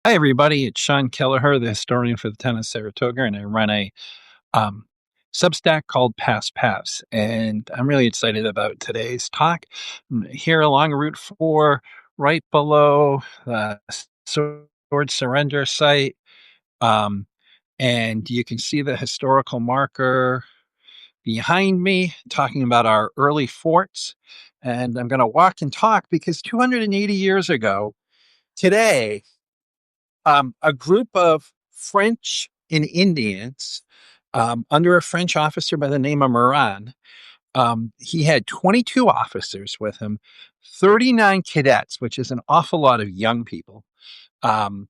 Hi, everybody. It's Sean Kelleher, the historian for the town of Saratoga, and I run a um, Substack called Past Paths. And I'm really excited about today's talk. Here along Route 4, right below the sword surrender site. Um, and you can see the historical marker behind me talking about our early forts. And I'm going to walk and talk because 280 years ago, today, a group of French and Indians under a French officer by the name of Moran. He had 22 officers with him, 39 cadets, which is an awful lot of young people, um,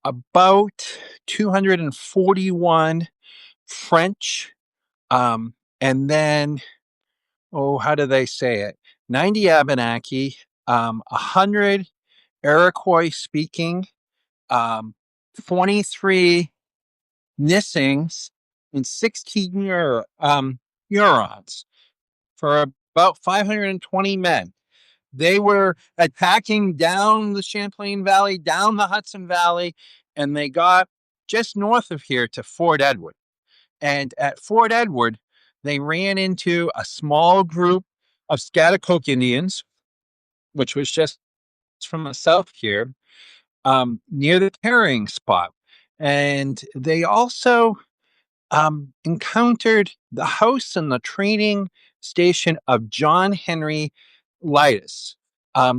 about 241 French, and then, oh, how do they say it? 90 Abenaki, 100 Iroquois speaking, um, 23 Nissings, and 16 Hurons for about 520 men. They were attacking down the Champlain Valley, down the Hudson Valley, and they got just north of here to Fort Edward. And at Fort Edward, they ran into a small group of Scotticoke Indians, which was just from the south here, near the carrying spot. And they also encountered the house and the training station of John Henry Litus.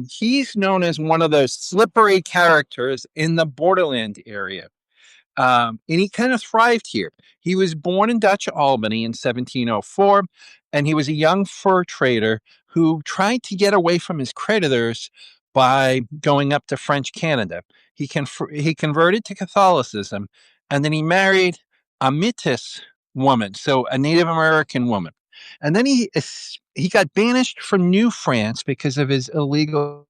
He's known as one of those slippery characters in the borderland area. And he kind of thrived here. He was born in Dutch Albany in 1704, and he was a young fur trader who tried to get away from his creditors by going up to French Canada. He converted to Catholicism, and then he married a Métis woman, so a Native American woman. And then he got banished from New France because of his illegal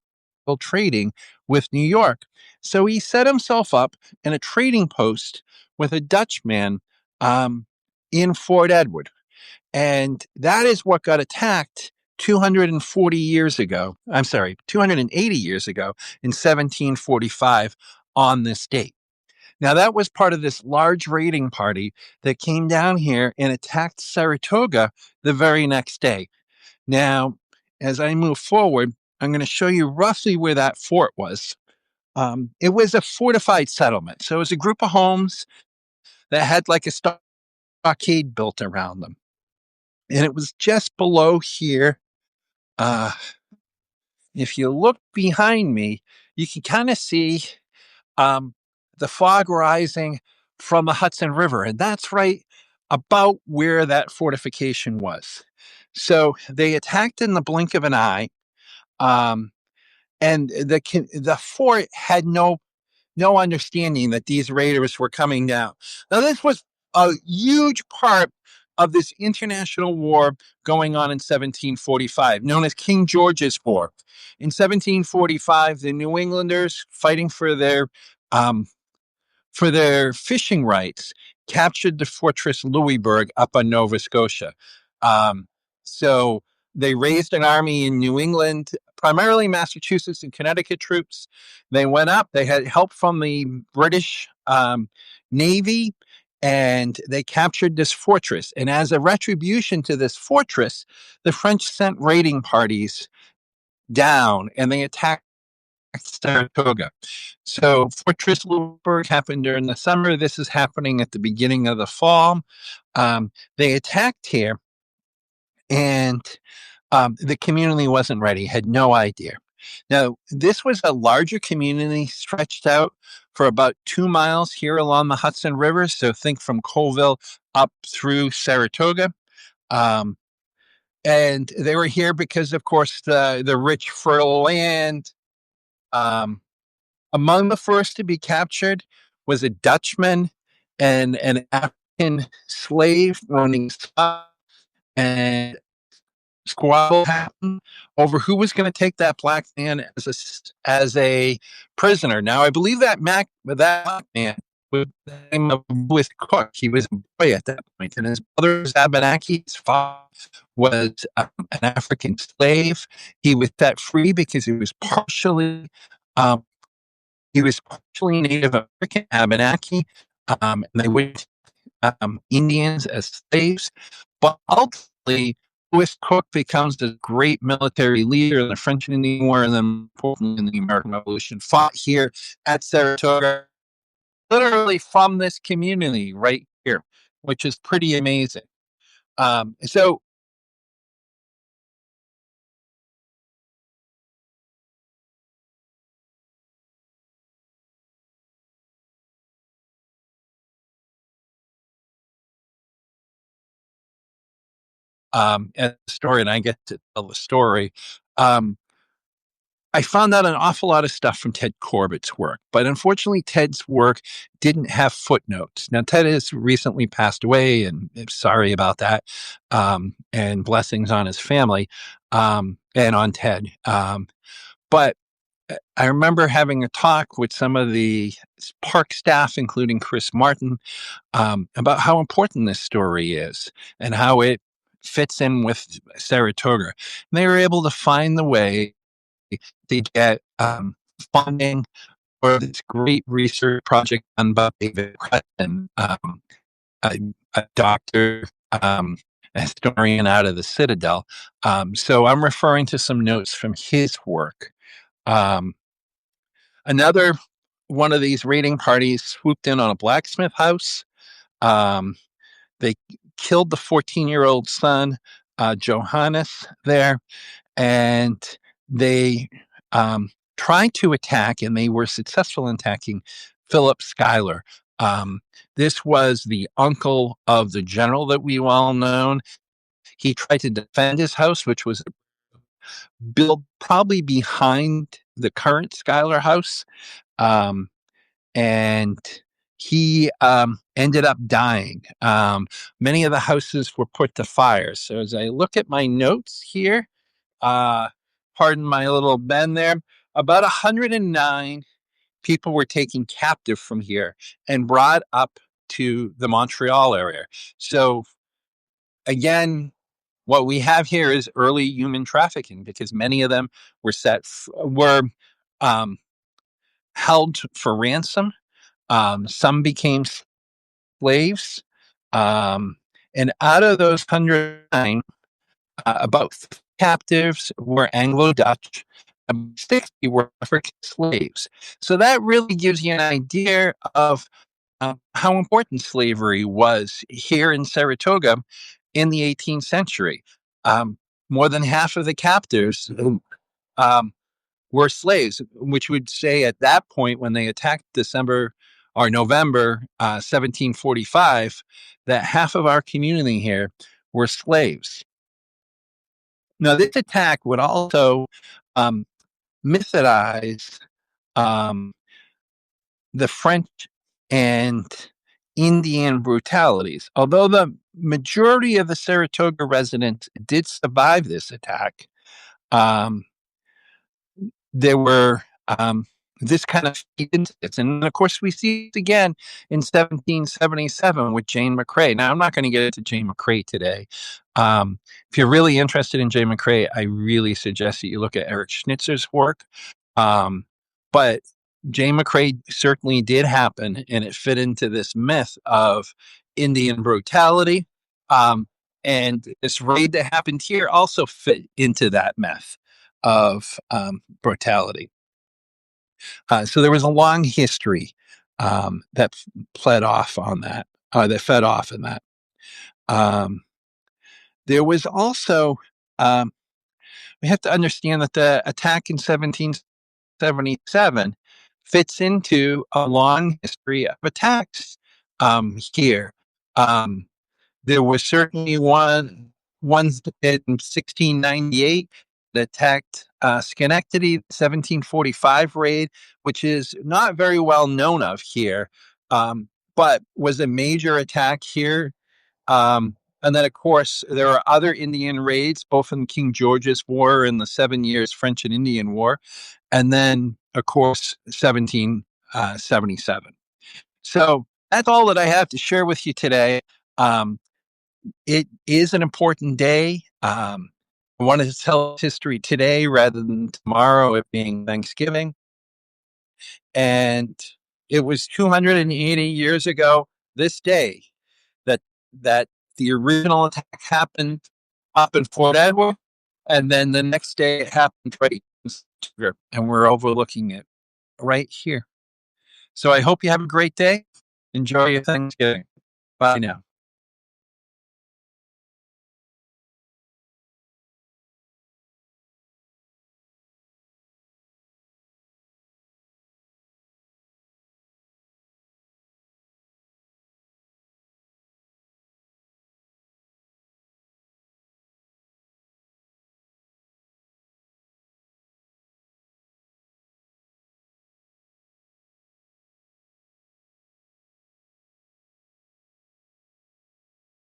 trading with New York. So he set himself up in a trading post with a Dutchman in Fort Edward. And that is what got attacked 240 years ago. I'm sorry, 280 years ago in 1745 on this date. Now, that was part of this large raiding party that came down here and attacked Saratoga the very next day. Now, as I move forward, I'm going to show you roughly where that fort was. It was a fortified settlement. So it was a group of homes that had like a stockade built around them. And it was just below here. Uh, if you look behind me, you can kind of see um, the fog rising from the Hudson River. And that's right about where that fortification was. So they attacked in the blink of an eye. Um, and the fort had no understanding that these raiders were coming down. Now, this was a huge part of this international war going on in 1745, known as King George's War. In 1745, the New Englanders fighting um, for their fishing rights, captured the fortress Louisbourg up on Nova Scotia. So they raised an army in New England, primarily Massachusetts and Connecticut troops. They went up, they had help from the British Navy, and they captured this fortress. And as a retribution to this fortress, the French sent raiding parties down and they attacked Saratoga. So Fortress Louisbourg happened during the summer. This is happening at the beginning of the fall. They attacked here, and the community wasn't ready, had no idea. Now, this was a larger community stretched out for about 2 miles here along the Hudson River. So think from Colville up through Saratoga. Um, and they were here because, of course, the rich, fertile land. Um, Among the first to be captured was a Dutchman and an African slave running and squabble happened over who was going to take that black man as a prisoner. Now, I believe that black man was the name of Lewis Cook. He was a boy at that point, and his brother was Abenaki. His father was an African slave. He was set free because he was partially um, He was partially Native American, Abenaki, and they went Indians as slaves. But ultimately, Lewis Cook becomes a great military leader in the French and Indian War, and then importantly in the American Revolution. Fought here at Saratoga, literally from this community right here, which is pretty amazing. So as a historian, I get to tell the story. Um, I found out an awful lot of stuff from Ted Corbett's work, but unfortunately, Ted's work didn't have footnotes. Now, Ted has recently passed away, and I'm sorry about that. And blessings on his family and on Ted. But I remember having a talk with some of the park staff, including Chris Martin, about how important this story is and how it fits in with Saratoga. And they were able to find the way to get funding for this great research project done by David Creston, a, a doctor, a historian out of the Citadel. So I'm referring to some notes from his work. Um, Another one of these raiding parties swooped in on a blacksmith house. Um, they killed the 14-year-old son, Johannes, there, and they tried to attack, and they were successful in attacking Philip Schuyler. This was the uncle of the general that we all known. He tried to defend his house, which was built probably behind the current Schuyler house. Um, and he ended up dying. Many of the houses were put to fire. So as I look at my notes here, uh, pardon my little bend there, about 109 people were taken captive from here and brought up to the Montreal area. So again, what we have here is early human trafficking because many of them were um, held for ransom. Some became slaves. Um, and out of those 109, about 50 captives were Anglo Dutch, 60 were African slaves. So that really gives you an idea of how important slavery was here in Saratoga in the 18th century. Um, More than half of the captives um, were slaves, which would say at that point when they attacked December or November 1745, that half of our community here were slaves. Now, this attack would also um, mythologize um, the French and Indian brutalities. Although the majority of the Saratoga residents did survive this attack, um, there were this kind of incidents. And of course, we see it again in 1777 with Jane McCrae. Now, I'm not going to get into Jane McCrae today. If you're really interested in Jane McCrae, I really suggest that you look at Eric Schnitzer's work. But Jane McCrae certainly did happen, and it fit into this myth of Indian brutality. Um, and this raid that happened here also fit into that myth of brutality. So there was a long history that fed off on that, that fed off in that. Um, there was also, um, we have to understand that the attack in 1777 fits into a long history of attacks here. Um, There was certainly ones in 1698 that attacked Schenectady, 1745 raid, which is not very well known of here, but was a major attack here. And then, of course, there are other Indian raids, both in King George's War and the 7 Years French and Indian War, and then, of course, 1777. So that's all that I have to share with you today. Um, it is an important day. I wanted to tell history today rather than tomorrow, it being Thanksgiving. And it was 280 years ago this day that that the original attack happened up in Fort Edward, and then the next day it happened right here, and we're overlooking it right here. So I hope you have a great day. Enjoy your Thanksgiving. Bye now.